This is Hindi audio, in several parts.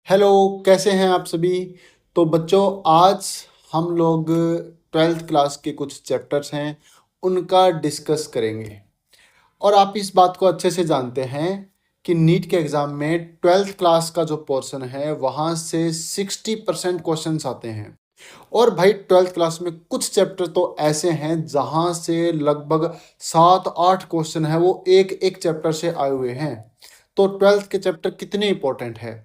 हेलो, कैसे हैं आप सभी। तो बच्चों, आज हम लोग ट्वेल्थ क्लास के कुछ चैप्टर्स हैं उनका डिस्कस करेंगे। और आप इस बात को अच्छे से जानते हैं कि नीट के एग्ज़ाम में ट्वेल्थ क्लास का जो पोर्शन है वहाँ से 60% क्वेश्चंस आते हैं। और भाई ट्वेल्थ क्लास में कुछ चैप्टर तो ऐसे हैं जहाँ से लगभग 7-8 क्वेश्चन है वो एक एक चैप्टर से आए हुए हैं। तो ट्वेल्थ के चैप्टर कितने इंपॉर्टेंट है।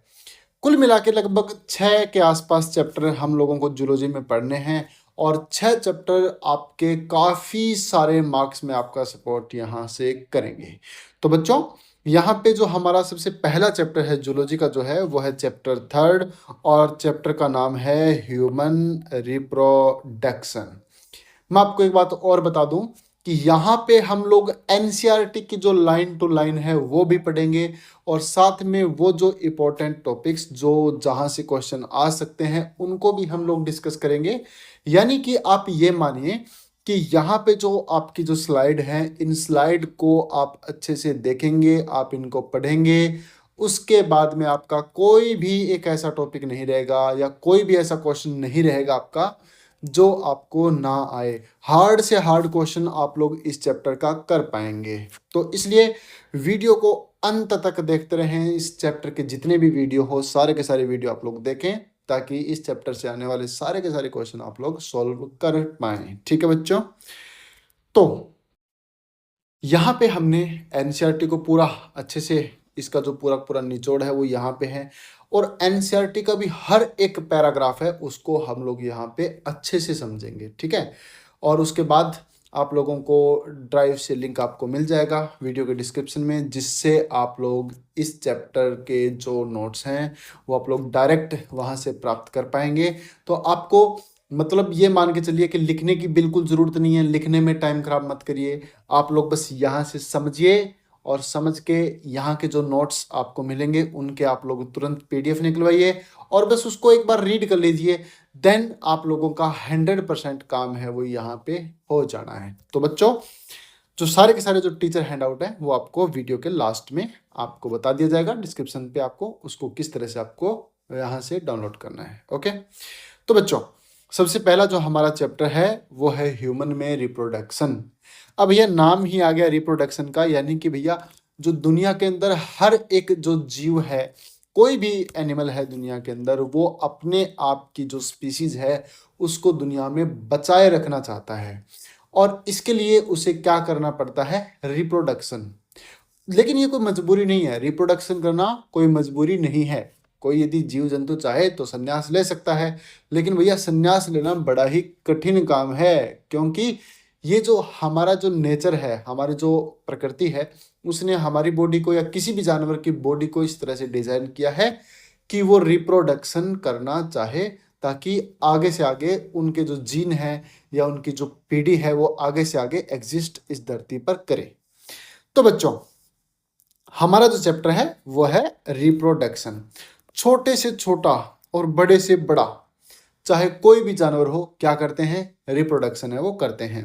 कुल मिला के लगभग 6 के आसपास चैप्टर हम लोगों को जूलॉजी में पढ़ने हैं। और 6 चैप्टर आपके काफ़ी सारे मार्क्स में आपका सपोर्ट यहाँ से करेंगे। तो बच्चों, यहाँ पे जो हमारा सबसे पहला चैप्टर है जूलॉजी का जो है वो है चैप्टर 3 और चैप्टर का नाम है ह्यूमन रिप्रोडक्शन। मैं आपको एक बात और बता दूं कि यहाँ पे हम लोग एनसीईआरटी की जो लाइन टू लाइन है वो भी पढ़ेंगे और साथ में वो जो इम्पोर्टेंट टॉपिक्स जो जहाँ से क्वेश्चन आ सकते हैं उनको भी हम लोग डिस्कस करेंगे। यानी कि आप ये मानिए कि यहाँ पे जो आपकी जो स्लाइड है इन स्लाइड को आप अच्छे से देखेंगे, आप इनको पढ़ेंगे। उसके बाद में आपका कोई भी एक ऐसा टॉपिक नहीं रहेगा या कोई भी ऐसा क्वेश्चन नहीं रहेगा आपका जो आपको ना आए। हार्ड से हार्ड क्वेश्चन आप लोग इस चैप्टर का कर पाएंगे। तो इसलिए वीडियो को अंत तक देखते रहें। इस चैप्टर के जितने भी वीडियो हो सारे के सारे वीडियो आप लोग देखें ताकि इस चैप्टर से आने वाले सारे के सारे क्वेश्चन आप लोग सॉल्व कर पाएं। ठीक है बच्चों। तो यहाँ पे हमने एनसीईआरटी को पूरा अच्छे से, इसका जो पूरा पूरा निचोड़ है वो यहाँ पे है। और एनसीईआरटी का भी हर एक पैराग्राफ है उसको हम लोग यहाँ पे अच्छे से समझेंगे। ठीक है। और उसके बाद आप लोगों को ड्राइव से लिंक आपको मिल जाएगा वीडियो के डिस्क्रिप्शन में, जिससे आप लोग इस चैप्टर के जो नोट्स हैं वो आप लोग डायरेक्ट वहाँ से प्राप्त कर पाएंगे। तो आपको मतलब ये मान के चलिए कि लिखने की बिल्कुल ज़रूरत नहीं है, लिखने में टाइम खराब मत करिए। आप लोग बस यहाँ से समझिए और समझ के यहाँ के जो नोट्स आपको मिलेंगे उनके आप लोग तुरंत पीडीएफ निकलवाइए और बस उसको एक बार रीड कर लीजिए। देन आप लोगों का 100% काम है वो यहाँ पे हो जाना है। तो बच्चों, जो सारे के सारे जो टीचर हैंड आउट है वो आपको वीडियो के लास्ट में आपको बता दिया जाएगा डिस्क्रिप्शन पे, आपको उसको किस तरह से आपको यहाँ से डाउनलोड करना है। ओके। तो बच्चों, सबसे पहला जो हमारा चैप्टर है वो है ह्यूमन में रिप्रोडक्शन। अब यह नाम ही आ गया रिप्रोडक्शन का, यानी कि भैया जो दुनिया के अंदर हर एक जो जीव है, कोई भी एनिमल है दुनिया के अंदर, वो अपने आप की जो स्पीसीज है उसको दुनिया में बचाए रखना चाहता है। और इसके लिए उसे क्या करना पड़ता है? रिप्रोडक्शन। लेकिन ये कोई मजबूरी नहीं है, रिप्रोडक्शन करना कोई मजबूरी नहीं है। कोई यदि जीव जंतु चाहे तो संन्यास ले सकता है, लेकिन भैया संन्यास लेना बड़ा ही कठिन काम है। क्योंकि ये जो हमारा जो नेचर है, हमारी जो प्रकृति है, उसने हमारी बॉडी को या किसी भी जानवर की बॉडी को इस तरह से डिजाइन किया है कि वो रिप्रोडक्शन करना चाहे, ताकि आगे से आगे उनके जो जीन है या उनकी जो पीढ़ी है वो आगे से आगे एग्जिस्ट इस धरती पर करे। तो बच्चों, हमारा जो चैप्टर है वो है रिप्रोडक्शन। छोटे से छोटा और बड़े से बड़ा, चाहे कोई भी जानवर हो, क्या करते हैं? रिप्रोडक्शन है वो करते हैं।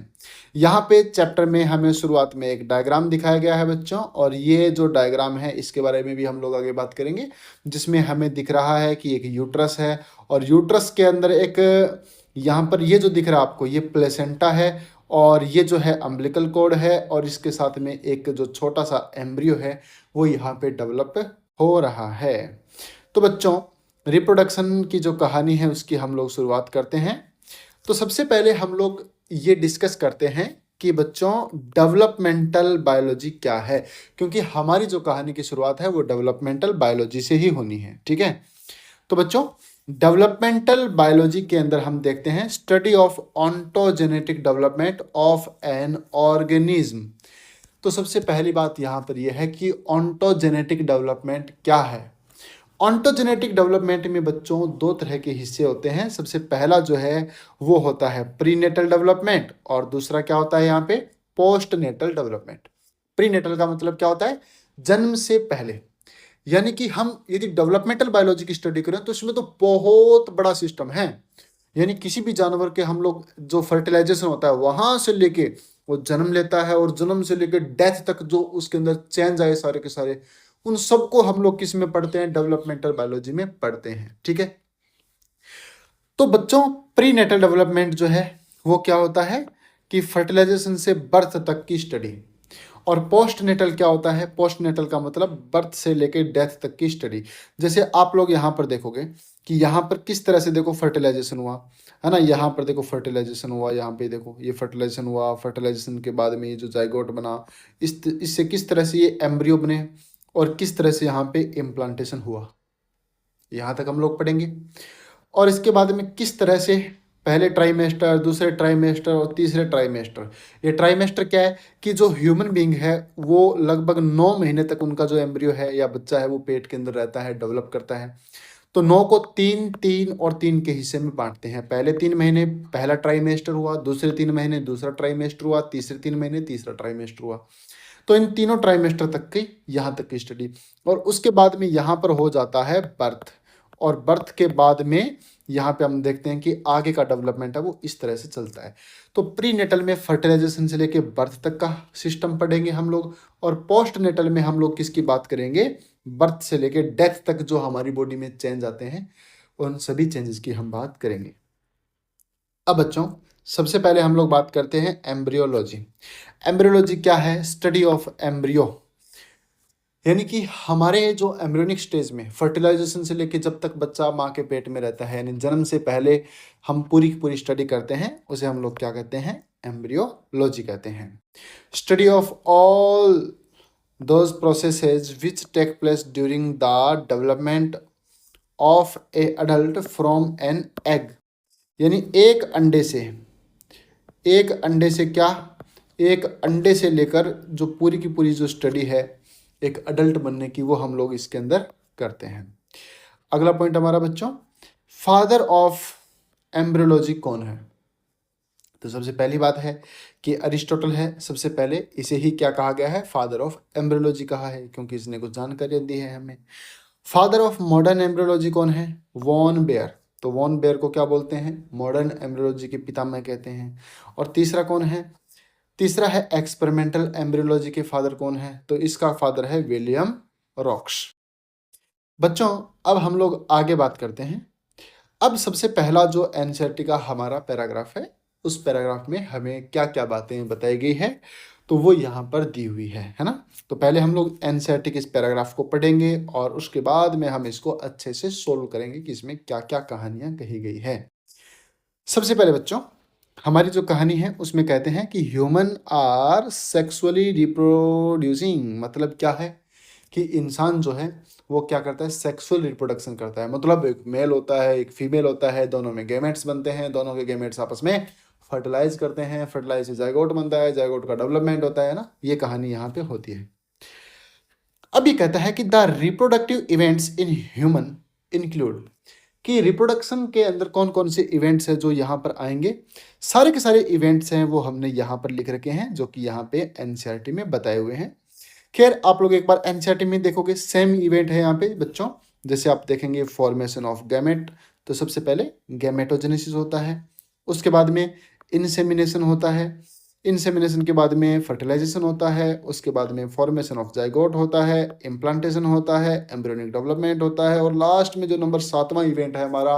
यहाँ पे चैप्टर में हमें शुरुआत में एक डायग्राम दिखाया गया है बच्चों, और ये जो डायग्राम है इसके बारे में भी हम लोग आगे बात करेंगे, जिसमें हमें दिख रहा है कि एक यूट्रस है और यूट्रस के अंदर एक, यहाँ पर ये जो दिख रहा है आपको, ये प्लेसेंटा है और ये जो है अम्बिलिकल कॉर्ड है और इसके साथ में एक जो छोटा सा एम्ब्रियो है वो यहाँ पे डेवलप हो रहा है। तो बच्चों, रिप्रोडक्शन की जो कहानी है उसकी हम लोग शुरुआत करते हैं। तो सबसे पहले हम लोग ये डिस्कस करते हैं कि बच्चों डेवलपमेंटल बायोलॉजी क्या है, क्योंकि हमारी जो कहानी की शुरुआत है वो डेवलपमेंटल बायोलॉजी से ही होनी है। ठीक है। तो बच्चों, डेवलपमेंटल बायोलॉजी के अंदर हम देखते हैं study of ontogenetic development of an organism. तो सबसे पहली बात यहाँ पर यह है कि ऑन्टोजेनेटिक डेवलपमेंट क्या है। ऑन्टोजेनेटिक डेवलपमेंट में बच्चों दो तरह के हिस्से होते हैं। सबसे पहला जो है वो होता है प्रीनेटल डेवलपमेंट और दूसरा क्या होता है यहाँ पे? Postnatal development. प्रीनेटल का मतलब क्या होता है? जन्म से पहले। यानी कि हम यदि डेवलपमेंटल बायोलॉजी की स्टडी करें तो इसमें तो बहुत बड़ा सिस्टम है। यानी किसी भी जानवर के हम लोग जो फर्टिलाइजेशन होता है वहां से लेके वो जन्म लेता है और जन्म से लेके डेथ तक जो उसके अंदर चेंज आए सारे के सारे, उन सबको हम लोग किस में पढ़ते हैं? डेवलपमेंटल बायोलॉजी में पढ़ते हैं। ठीक है, तो बच्चों प्रीनेटल डेवलपमेंट जो है वो क्या होता है कि फर्टिलाइजेशन से बर्थ तक की स्टडी। और पोस्ट नेटल क्या होता है? पोस्ट नेटल का मतलब बर्थ से लेकर डेथ तक की स्टडी। जैसे आप लोग यहाँ पर देखोगे कि यहाँ पर किस तरह से देखो फर्टिलाइजेशन हुआ है ना, यहाँ पर देखो फर्टिलाइजेशन हुआ, यहाँ पे देखो ये फर्टिलाइजेशन हुआ, फर्टिलाइजेशन के बाद में ये जो जाइगोट बना, इससे किस तरह से ये एम्ब्रियो बने और किस तरह से यहाँ पे इम्प्लांटेशन हुआ, यहाँ तक हम लोग पढ़ेंगे। और इसके बाद में किस तरह से पहले ट्राइमेस्टर, दूसरे ट्राइमेस्टर और तीसरे ट्राइमेस्टर। ये ट्राइमेस्टर क्या है कि जो ह्यूमन बीइंग है वो लगभग 9 महीने तक उनका जो एम्ब्रियो है या बच्चा है वो पेट के अंदर रहता है, डेवलप करता है। तो 9 को 3 3 और 3 के हिस्से में बांटते हैं। पहले 3 महीने पहला ट्राइमेस्टर हुआ, दूसरे 3 महीने दूसरा ट्राइमेस्टर हुआ, तीसरे 3 महीने तीसरा ट्राइमेस्टर हुआ। तो इन तीनों ट्राइमेस्टर तक की यहाँ तक की स्टडी। और उसके बाद में यहाँ पर हो जाता है बर्थ, और बर्थ के बाद में यहाँ पे हम देखते हैं कि आगे का डेवलपमेंट है वो इस तरह से चलता है। तो प्री नेटल में फर्टिलाइजेशन से लेके बर्थ तक का सिस्टम पढ़ेंगे हम लोग, और पोस्ट नेटल में हम लोग किसकी बात करेंगे? बर्थ से लेके डेथ तक जो हमारी बॉडी में चेंज आते हैं उन सभी चेंजेस की हम बात करेंगे। अब बच्चों सबसे पहले हम लोग बात करते हैं एम्ब्रियोलॉजी। एम्ब्रियोलॉजी क्या है? स्टडी ऑफ एम्ब्रियो, यानी कि हमारे जो एम्ब्रियोनिक स्टेज में फर्टिलाइजेशन से लेके जब तक बच्चा माँ के पेट में रहता है, यानी जन्म से पहले हम पूरी की पूरी स्टडी करते हैं, उसे हम लोग क्या कहते हैं? एम्ब्रियोलॉजी कहते हैं। Study of all those processes which take place during the development of a adult from an egg, यानी एक अंडे से, एक अंडे से क्या, एक अंडे से लेकर जो पूरी की पूरी जो स्टडी है एक अडल्ट बनने की, वो हम लोग इसके अंदर करते हैं। अगला पॉइंट हमारा बच्चों, फादर ऑफ एम्ब्रियोलॉजी कौन है? तो सबसे पहली बात है कि अरिस्टोटल है, सबसे पहले इसे ही क्या कहा गया है? फादर ऑफ एम्ब्रियोलॉजी कहा है, क्योंकि इसने कुछ जानकारी दी है हमें। फादर ऑफ मॉडर्न एम्ब्रियोलॉजी कौन है? Von Baer. तो वॉन बेयर को क्या बोलते हैं? मॉडर्न एम्ब्रियोलॉजी के पितामह कहते हैं। और तीसरा कौन है? तीसरा है एक्सपेरिमेंटल एम्ब्रियोलॉजी के फादर कौन है? तो इसका फादर है विलियम रॉक्स। बच्चों अब हम लोग आगे बात करते हैं। अब सबसे पहला जो एनसीईआरटी का हमारा पैराग्राफ है, उस पैराग्राफ में हमें क्या क्या बातें बताई गई है तो वो यहाँ पर दी हुई है ना। तो पहले हम लोग एनसीईआरटी के इस पैराग्राफ को पढ़ेंगे और उसके बाद में हम इसको अच्छे से सोल्व करेंगे कि इसमें क्या क्या कहानियाँ कही गई है। सबसे पहले बच्चों हमारी जो कहानी है उसमें कहते हैं कि ह्यूमन आर सेक्सुअली रिप्रोड्यूसिंग, मतलब क्या है कि इंसान जो है वो क्या करता है? सेक्सुअल रिप्रोडक्शन करता है। मतलब एक मेल होता है, एक फीमेल होता है, दोनों में गैमेट्स बनते हैं, दोनों के गैमेट्स आपस में फर्टिलाइज करते हैं, फर्टिलाइज से जाइगोट बनता है, जाइगोट का डेवलपमेंट होता है ना। ये कहानी यहाँ पे होती है। अब ये कहता है कि the reproductive events in human include, कि रिप्रोडक्शन के अंदर कौन कौन से इवेंट्स हैं जो यहाँ पर आएंगे। सारे के सारे इवेंट्स हैं वो हमने यहाँ पर लिख रखे हैं, जो कि यहाँ पे एनसीईआरटी में बताए हुए हैं। खैर आप लोग एक बार एनसीईआरटी में देखोगे सेम इवेंट है यहाँ पे बच्चों। जैसे आप देखेंगे फॉर्मेशन ऑफ गैमेट, तो सबसे पहले गैमेटोजेनेसिस होता है, उसके बाद में इंसेमिनेशन होता है, इंसेमिनेशन के बाद में फर्टिलाइजेशन होता है, उसके बाद में फॉर्मेशन ऑफ जाइगोट होता है, इम्प्लांटेशन होता है, एम्ब्रियोनिक डेवलपमेंट होता है, और लास्ट में जो नंबर 7वां इवेंट है हमारा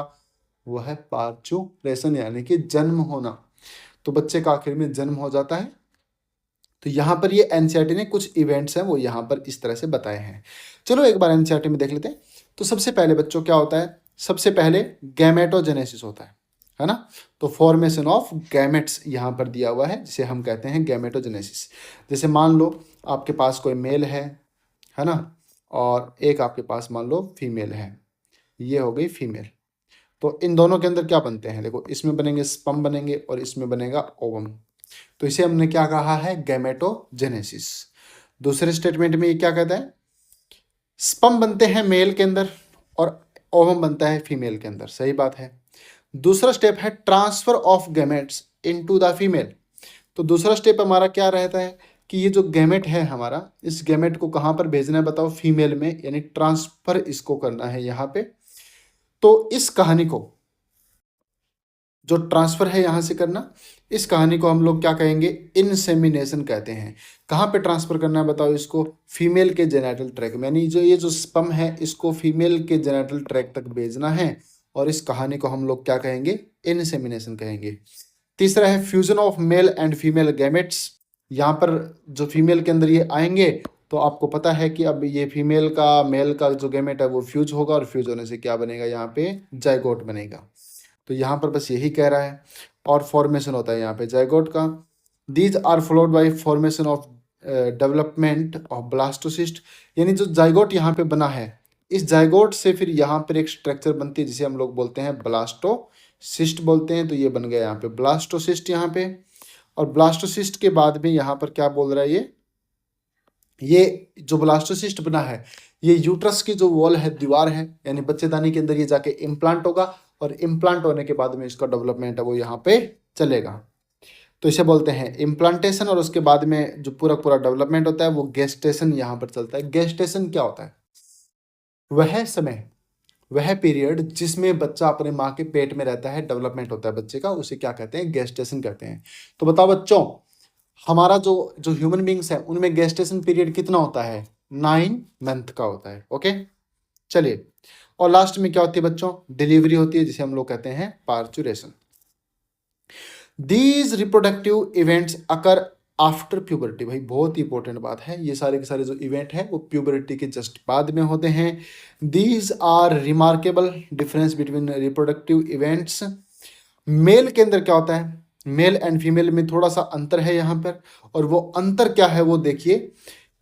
वो है पार्चुरेशन, यानी कि जन्म होना। तो बच्चे का आखिर में जन्म हो जाता है। तो यहाँ पर ये एनसीईआरटी ने कुछ इवेंट्स हैं वो यहाँ पर इस तरह से बताए हैं। चलो एक बार एनसीईआरटी में देख लेते हैं। तो सबसे पहले बच्चों क्या होता है? सबसे पहले गैमेटोजेनेसिस होता है ना। तो फॉर्मेशन ऑफ गैमेट्स यहाँ पर दिया हुआ है, जिसे हम कहते हैं गैमेटोजेनेसिस। जैसे मान लो आपके पास कोई मेल है ना, और एक आपके पास मान लो फीमेल है, ये हो गई फीमेल। तो इन दोनों के अंदर क्या बनते हैं? देखो इसमें बनेंगे स्पर्म बनेंगे और इसमें बनेगा ओवम। तो इसे हमने क्या कहा है? गैमेटोजेनेसिस। दूसरे स्टेटमेंट में ये क्या कहता है? स्पर्म बनते हैं मेल के अंदर और ओवम बनता है फीमेल के अंदर। सही बात है। दूसरा स्टेप है transfer of gametes into the female. तो दूसरा स्टेप हमारा क्या रहता है कि ये जो गैमेट है हमारा, इस गैमेट को कहाँ पर भेजना है बताओ? फीमेल में, यानी ट्रांसफर इसको करना है यहाँ पे। तो इस कहानी को जो ट्रांसफ़र है यहाँ से करना, इस कहानी को हम लोग क्या कहेंगे, इंसेमिनेशन कहते हैं। कहाँ पे ट्रांसफ़र करना है बताओ इसको, फीमेल के जेनिटल ट्रैक में, यानी जो ये जो स्पर्म है इसको फीमेल के जेनिटल ट्रैक तक भेजना है, और इस कहानी को हम लोग क्या कहेंगे, इंसेमिनेशन कहेंगे। तीसरा है fusion of male and female gametes. यहाँ पर जो फीमेल के अंदर ये आएंगे तो आपको पता है कि अब ये फीमेल का मेल का जो गैमेट है वो फ्यूज होगा, और फ्यूज होने से क्या बनेगा, यहाँ पे जाइगोट बनेगा। तो यहाँ पर बस यही कह रहा है, और फॉर्मेशन होता है यहाँ पे जाइगोट का। These are followed by formation of development of blastocyst, यानी जो जाइगोट यहाँ पे बना है, इस जाइगोट से फिर यहाँ पर एक स्ट्रक्चर बनती है जिसे हम लोग बोलते हैं ब्लास्टोसिस्ट बोलते हैं। तो ये बन गया यहाँ पे ब्लास्टोसिस्ट यहाँ पे, और ब्लास्टोसिस्ट के बाद में यहाँ पर क्या बोल रहा है, ये जो ब्लास्टोसिस्ट बना है ये यूट्रस की जो वॉल है, दीवार है, यानी बच्चेदानी के अंदर ये जाके इम्प्लांट होगा, और इम्प्लांट होने के बाद में इसका डेवलपमेंट है वो यहाँ पे चलेगा। तो इसे बोलते हैं इम्प्लांटेशन, और उसके बाद में जो पूरा पूरा डेवलपमेंट होता है वो गेस्टेशन यहाँ पर चलता है। गेस्टेशन क्या होता है, वह समय, वह पीरियड जिसमें बच्चा अपने माँ के पेट में रहता है, डेवलपमेंट होता है बच्चे का, उसे क्या कहते हैं, गेस्टेशन कहते हैं। तो बताओ बच्चों, हमारा जो जो ह्यूमन बींग्स है उनमें गेस्टेशन पीरियड कितना होता है, 9 मंथ का होता है। ओके, चलिए, और लास्ट में क्या होती है बच्चों, डिलीवरी होती है, जिसे हम लोग कहते हैं parturition. These reproductive events occur after puberty, भाई बहुत ही इंपॉर्टेंट बात है, ये सारे के सारे जो इवेंट है वो प्यूबर्टी के जस्ट बाद में होते हैं। These are remarkable difference between reproductive events. Male के अंदर क्या होता है, मेल एंड फीमेल में थोड़ा सा अंतर है यहाँ पर, और वो अंतर क्या है वो देखिए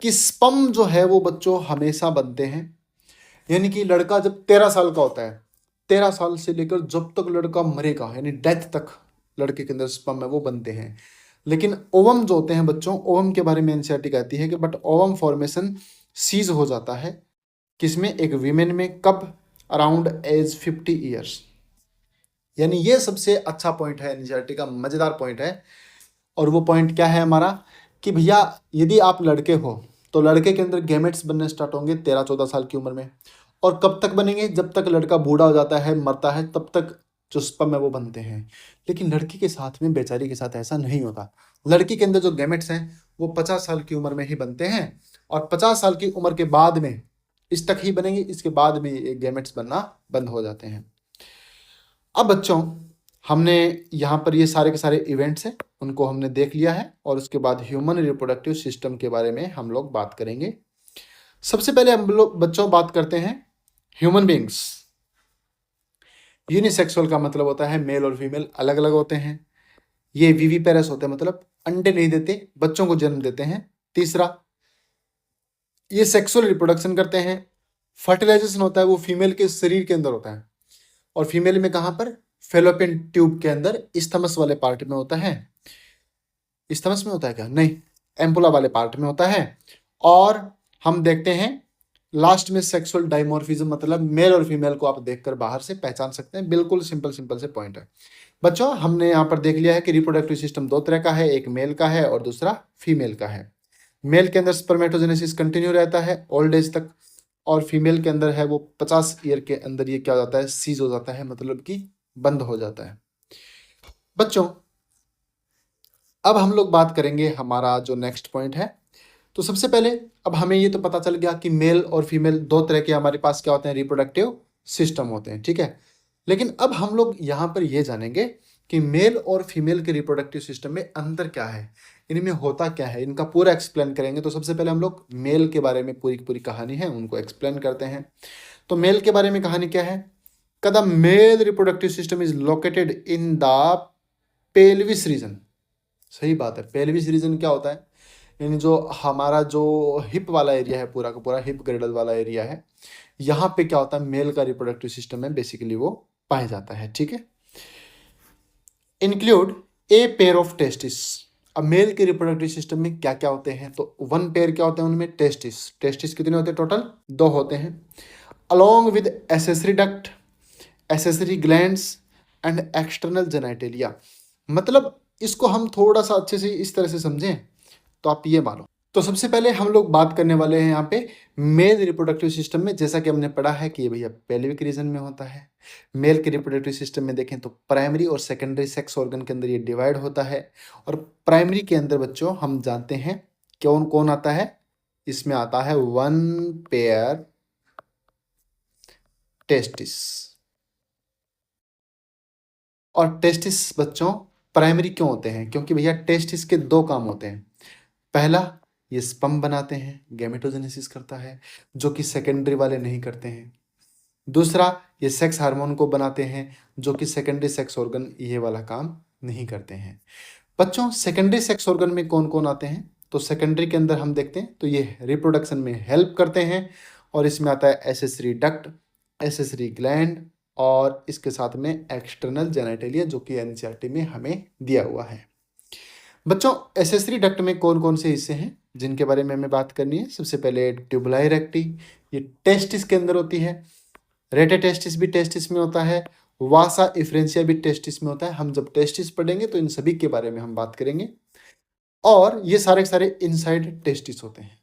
कि स्पर्म जो है वो बच्चों हमेशा बनते हैं, यानी कि लड़का जब 13 साल का होता है, 13 साल से लेकर जब तक लड़का मरेगा यानी डेथ तक लड़के के अंदर स्पर्म है वो बनते हैं। लेकिन ओवम जो होते हैं बच्चों, ओवम के बारे में एनसीईआरटी कहती है कि बट ओवम फॉर्मेशन सीज हो जाता है किसमें, एक वीमेन में, कब, अराउंड एज 50 ईयर्स। यानी ये सबसे अच्छा पॉइंट है एनसीईआरटी का, मज़ेदार पॉइंट है। और वो पॉइंट क्या है हमारा कि भैया यदि आप लड़के हो तो लड़के के अंदर गैमेट्स बनने स्टार्ट होंगे 13-14 साल की उम्र में, और कब तक बनेंगे, जब तक लड़का बूढ़ा हो जाता है, मरता है, तब तक जो स्पर्म है वो बनते हैं। लेकिन लड़की के साथ में, बेचारी के साथ ऐसा नहीं होता। लड़की के अंदर जो गैमेट्स हैं वो 50 साल की उम्र में ही बनते हैं, और 50 साल की उम्र के बाद में इस तक ही बनेंगे, इसके बाद में ये गैमेट्स बनना बंद हो जाते हैं। अब बच्चों, हमने यहाँ पर ये सारे के सारे इवेंट्स हैं उनको हमने देख लिया है, और उसके बाद ह्यूमन रिप्रोडक्टिव सिस्टम के बारे में हम लोग बात करेंगे। सबसे पहले हम लोग बच्चों बात करते हैं ह्यूमन बींग्स। यूनिसेक्सुअल का मतलब होता है मेल और फीमेल अलग अलग होते हैं। ये विविपेरस होते हैं, मतलब अंडे नहीं देते, बच्चों को जन्म देते हैं। तीसरा, ये सेक्सुअल रिप्रोडक्शन करते हैं। फर्टिलाइजेशन होता है वो फीमेल के शरीर के अंदर होता है, और फीमेल में कहाँ पर, फेलोपियन ट्यूब के अंदर इस्थमस वाले पार्ट में होता है। इस्थमस में होता है क्या, नहीं, एम्पुला वाले पार्ट में होता है। और हम देखते हैं लास्ट में सेक्सुअल डाइमॉर्फिज्म, मतलब मेल और फीमेल को आप देखकर बाहर से पहचान सकते हैं। बिल्कुल सिंपल सिंपल से पॉइंट है बच्चों। हमने यहाँ पर देख लिया है कि रिप्रोडक्टिव सिस्टम 2 तरह का है, एक मेल का है और दूसरा फीमेल का है। मेल के अंदर स्पर्मेटोजेनेसिस कंटिन्यू रहता है ओल्ड एज तक, और फीमेल के अंदर है वो 50 ईयर के अंदर ये क्या हो जाता है, सीज हो जाता है, मतलब कि बंद हो जाता है। बच्चों, अब हम लोग बात करेंगे हमारा जो नेक्स्ट पॉइंट है। तो सबसे पहले अब हमें ये तो पता चल गया कि मेल और फीमेल 2 तरह के हमारे पास क्या होते हैं, रिप्रोडक्टिव सिस्टम होते हैं, ठीक है। लेकिन अब हम लोग यहाँ पर ये जानेंगे कि मेल और फीमेल के रिप्रोडक्टिव सिस्टम में अंतर क्या है, इनमें होता क्या है, इनका पूरा एक्सप्लेन करेंगे। तो सबसे पहले हम लोग मेल के बारे में पूरी पूरी कहानी है उनको एक्सप्लेन करते हैं। तो मेल के बारे में कहानी क्या है, the male reproductive system is located in the pelvis region. सही बात है, पेल्विस रीजन क्या होता है, यानी जो हमारा जो हिप वाला एरिया है, पूरा का पूरा हिप गिर्डल वाला एरिया है, यहाँ पे क्या होता है, मेल का रिप्रोडक्टिव सिस्टम है बेसिकली वो पाया जाता है, ठीक है। Include a pair of testis. अब मेल के रिप्रोडक्टिव सिस्टम में क्या क्या होते हैं, तो 1 पेयर क्या होते हैं उनमें, टेस्टिस। टेस्टिस कितने होते हैं, टोटल 2 होते हैं, along with accessory duct, accessory glands and external genitalia. मतलब इसको हम थोड़ा सा अच्छे से इस तरह से समझें तो आप ये मानो तो सबसे पहले हम लोग बात करने वाले हैं यहाँ पे मेल रिप्रोडक्टिव सिस्टम में। जैसा कि हमने पढ़ा है कि ये भैया पेल्विक रीजन में होता है। मेल के रिप्रोडक्टिव सिस्टम में देखें तो प्राइमरी और सेकेंडरी सेक्स ऑर्गन के अंदर ये डिवाइड होता है। और प्राइमरी के अंदर बच्चों हम जानते हैं कौन कौन आता है। इसमें आता है 1 पेयर टेस्टिस। और टेस्टिस बच्चों प्राइमरी क्यों होते हैं? क्योंकि भैया टेस्टिस के 2 काम होते हैं। पहला, ये स्पर्म बनाते हैं, गैमेटोजेनेसिस करता है, जो कि सेकेंडरी वाले नहीं करते हैं। दूसरा, ये सेक्स हार्मोन को बनाते हैं, जो कि सेकेंडरी सेक्स ऑर्गन ये वाला काम नहीं करते हैं। बच्चों सेकेंडरी सेक्स ऑर्गन में कौन कौन आते हैं? तो सेकेंडरी के अंदर हम देखते हैं तो ये रिप्रोडक्शन में हेल्प करते हैं। और इसमें आता है एसेसरी डक्ट, एसेसरी ग्लैंड और इसके साथ में एक्सटर्नल जेनिटलिया, जो कि एनसीईआरटी में हमें दिया हुआ है। बच्चों एसेसरी डक्ट में कौन कौन से हिस्से हैं जिनके बारे में हमें बात करनी है? सबसे पहले ट्यूबुलाई रेक्टी, ये टेस्टिस के अंदर होती है। रेटे टेस्टिस भी टेस्टिस में होता है। वासा इफ्रेंसिया भी टेस्टिस में होता है। हम जब टेस्टिस पढ़ेंगे तो इन सभी के बारे में हम बात करेंगे। और ये सारे के सारे इनसाइड टेस्टिस होते हैं।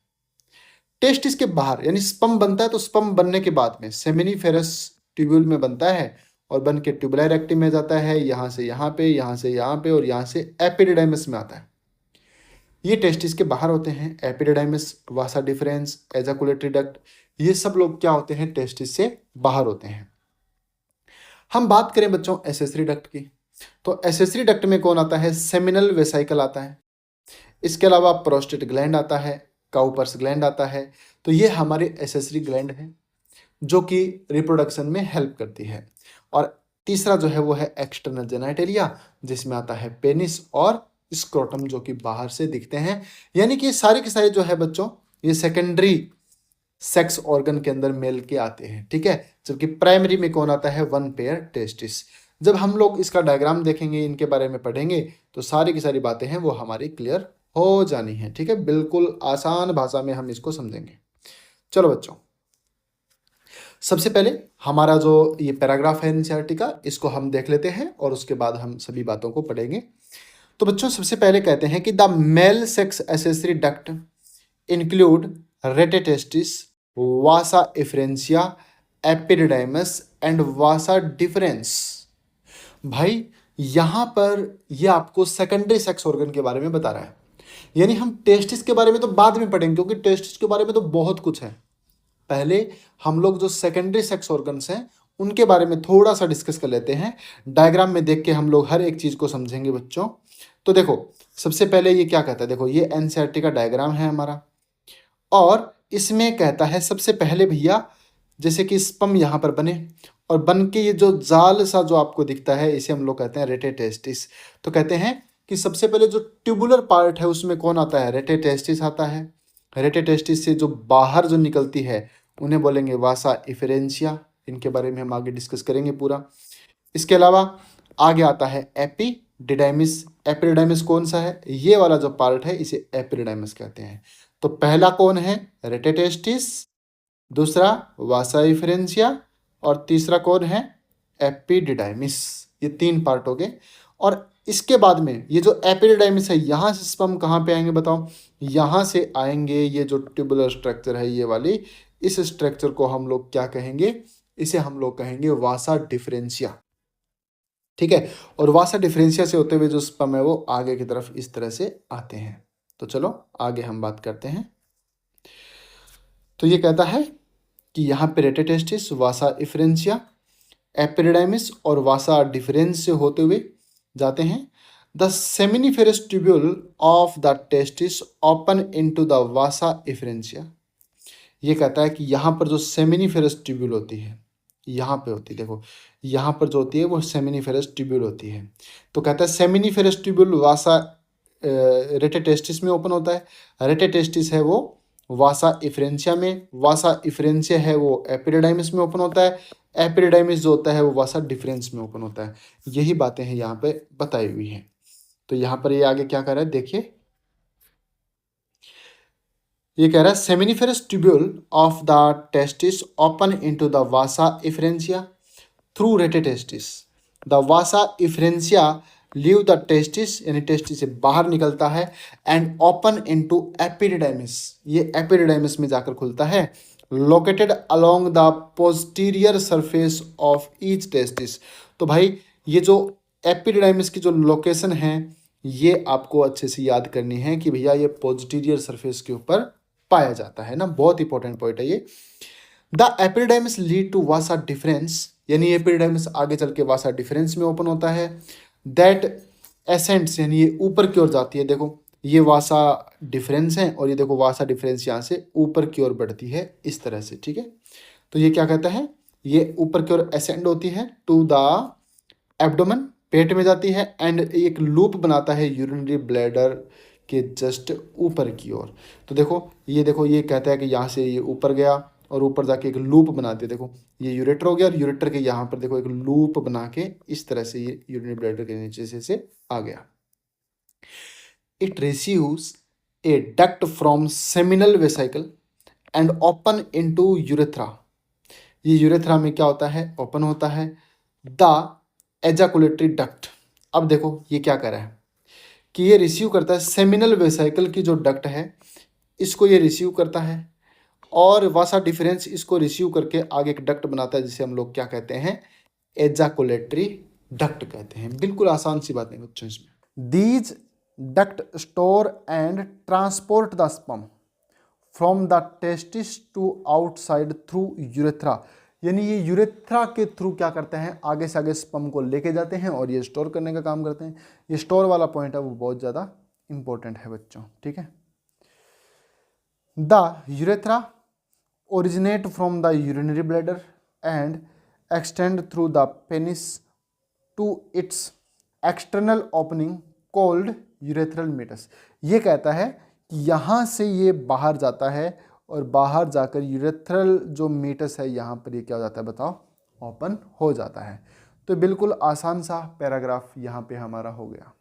टेस्टिस के बाहर यानी स्पर्म बनता है तो स्पर्म बनने के बाद में सेमिनिफेरस ट्यूब्यूल में बनता है और बन के ट्यूबुलाई रेक्टी में जाता है, यहाँ से यहाँ पे, यहाँ से यहाँ पे और यहाँ से एपिडिडाइमस में आता है। ये टेस्टिस के बाहर होते हैं। एपिडिडाइमस, वासा डिफरेंस, एजाकुलेटरी डक्ट, ये सब लोग क्या होते हैं? टेस्टिस से बाहर होते हैं। हम बात करें बच्चों एसेसरी डक्ट की, तो एसेसरी डक्ट में कौन आता है? सेमिनल वेसाइकल आता है। इसके अलावा प्रोस्टेट ग्लैंड आता है, काउपर्स ग्लैंड आता है। तो ये हमारे एसेसरी ग्लैंड है जो कि रिप्रोडक्शन में हेल्प करती है। और तीसरा जो है वो है एक्सटर्नल जेनिटलिया, जिसमें आता है पेनिस और स्क्रोटम, जो कि बाहर से दिखते हैं। यानी कि सारे के सारे जो है बच्चों ये सेकेंडरी सेक्स ऑर्गन के अंदर मेल के आते हैं, ठीक है। जबकि प्राइमरी में कौन आता है? 1 पेयर टेस्टिस। जब हम लोग इसका डायग्राम देखेंगे, इनके बारे में पढ़ेंगे, तो सारी की सारी बातें हैं वो हमारी क्लियर हो जानी है, ठीक है। बिल्कुल आसान भाषा में हम इसको समझेंगे। चलो बच्चों, सबसे पहले हमारा जो ये पैराग्राफ है एनसीईआरटी का, इसको हम देख लेते हैं और उसके बाद हम सभी बातों को पढ़ेंगे। तो बच्चों सबसे पहले कहते हैं कि the male sex accessory duct include rete testis, vasa efferentia, epididymis and vasa deferens. भाई यहाँ पर ये आपको सेकेंडरी सेक्स ऑर्गन के बारे में बता रहा है। यानी हम टेस्टिस के बारे में तो बाद में पढ़ेंगे, क्योंकि टेस्टिस के बारे में तो बहुत कुछ है। पहले हम लोग जो सेकेंडरी सेक्स ऑर्गन्स हैं उनके बारे में थोड़ा सा डिस्कस कर लेते हैं। डायग्राम में देख के हम लोग हर एक चीज़ को समझेंगे बच्चों। तो देखो सबसे पहले ये क्या कहता है, देखो ये एनसीईआरटी का डायग्राम है हमारा, और इसमें कहता है सबसे पहले भैया, जैसे कि स्पर्म यहाँ पर बने और बन के ये जो जाल सा जो आपको दिखता है, इसे हम लोग कहते हैं रेटेटेस्टिस। तो कहते हैं कि सबसे पहले जो ट्यूबुलर पार्ट है उसमें कौन आता है? रेटेटेस्टिस आता है। रेटेटेस्टिस से जो बाहर जो निकलती है उन्हें बोलेंगे वासा इफेरेंशिया। इनके बारे में हम आगे डिस्कस करेंगे पूरा। इसके अलावा आगे आता है एपिडिडाइमिस। एपिडिडाइमिस कौन सा है? ये वाला जो पार्ट है इसे एपिडिडाइमिस कहते हैं। तो पहला कौन है? रेटेटेस्टिस, दूसरा वासा इफेरेंशिया और तीसरा कौन है? एपिडिडाइमिस। ये 3 पार्ट हो गए। और इसके बाद में ये जो एपिडिडाइमिस है, यहाँ से स्पर्म कहाँ पे आएंगे बताओ? यहाँ से आएंगे। ये जो ट्यूबुलर स्ट्रक्चर है ये वाली, इस स्ट्रक्चर को हम लोग क्या कहेंगे? इसे हम लोग कहेंगे वासा डिफरेंशिया, ठीक है। और वासा डिफरेंशिया से होते हुए जो स्पर्म है वो आगे की तरफ इस तरह से आते हैं। तो चलो आगे हम बात करते हैं। तो ये कहता है कि यहाँ पे रेटेटेस्टिस, वासा इफरेंशिया, एपिडिडाइमिस और वासा डिफरेंस से होते हुए जाते हैं। The seminiferous tubule of the testis open into the vasa efferentia. ये कहता है कि यहाँ पर जो सेमिनिफेरस ट्यूब्यूल होती है, यहाँ पे होती है, देखो यहाँ पर जो होती है वो सेमिनिफेरस ट्यूब्यूल होती है। तो कहता है सेमिनिफेरस ट्यूब्यूल वासा रेटेटेस्टिस में ओपन होता है। रेटेटेस्टिस है वो वासा इफरेंशिया में, वासा इफरेंशिया है वो एपिडिडाइमिस में ओपन होता है, एपिडिडाइमिस जो होता है वो वासा डिफरेंस में ओपन होता है। यही बातें हैं यहाँ पे बताई हुई हैं। तो यहाँ पर ये आगे क्या कर रहा है देखिए, ये कह रहा है seminiferous tubule of the testis open into the vasa efferentia through rete testis. The vasa efferentia leave the testis यानी टेस्टिस से बाहर निकलता है एंड ओपन इनटू एपिडिडाइमिस, ये एपिडिडाइमिस में जाकर खुलता है, located along the posterior surface of each testis. तो भाई ये जो एपिडिडाइमिस की जो लोकेशन है ये आपको अच्छे से याद करनी है कि भैया ये पोस्टीरियर सरफेस के ऊपर पाया जाता है ना, बहुत इंपॉर्टेंट पॉइंट है ये। The epididymis lead to vasa deferens, यानी एपिडिडाइमिस आगे चल के वासा डिफरेंस में ओपन होता है, दैट एसेंट्स यानी ये ऊपर की ओर जाती है। देखो ये वासा डिफरेंस है और ये देखो वासा डिफरेंस यहाँ से ऊपर की ओर बढ़ती है इस तरह से, ठीक है। तो ये क्या कहता है, ये ऊपर की ओर एसेंड होती है टू द एब्डोमेन, पेट में जाती है एंड एक लूप बनाता है यूरिनरी ब्लैडर के जस्ट ऊपर की ओर। तो देखो ये कहता है कि यहाँ से ये ऊपर गया और ऊपर जाके एक लूप बनाते, देखो ये यूरेटर हो गया और यूरेटर के यहाँ पर देखो एक लूप बना के इस तरह से ये यूरिनरी ब्लैडर के नीचे से आ गया। It receives A duct from seminal vesicle and open into urethra, ये यूरेथ्रा में क्या होता है, ओपन होता है द एजाकुलेटरी डक्ट। अब देखो ये क्या कर रहा है कि ये रिसीव करता है सेमिनल वेसिकल की जो डक्ट है इसको ये रिसीव करता है और वासा डिफरेंस इसको रिसीव करके आगे एक डक्ट बनाता है जिसे हम लोग क्या कहते हैं, एजाकुलेटरी डक्ट कहते हैं। बिल्कुल आसान सी बात नहीं बच्चों इसमें। These duct store and transport the sperm from the testis to outside through urethra, यानी ये यूरेथ्रा के थ्रू क्या करते हैं, आगे से आगे स्पर्म को लेके जाते हैं और ये स्टोर करने का काम करते हैं। ये स्टोर वाला पॉइंट है वो बहुत ज़्यादा इंपॉर्टेंट है बच्चों, ठीक है। The urethra originate from the urinary bladder and extend through the penis to its external opening called urethral meatus। ये कहता है कि यहाँ से ये बाहर जाता है और बाहर जाकर यूरेथ्रल जो मीटस है यहाँ पर ये क्या हो जाता है बताओ, ओपन हो जाता है। तो बिल्कुल आसान सा पैराग्राफ यहाँ पे हमारा हो गया।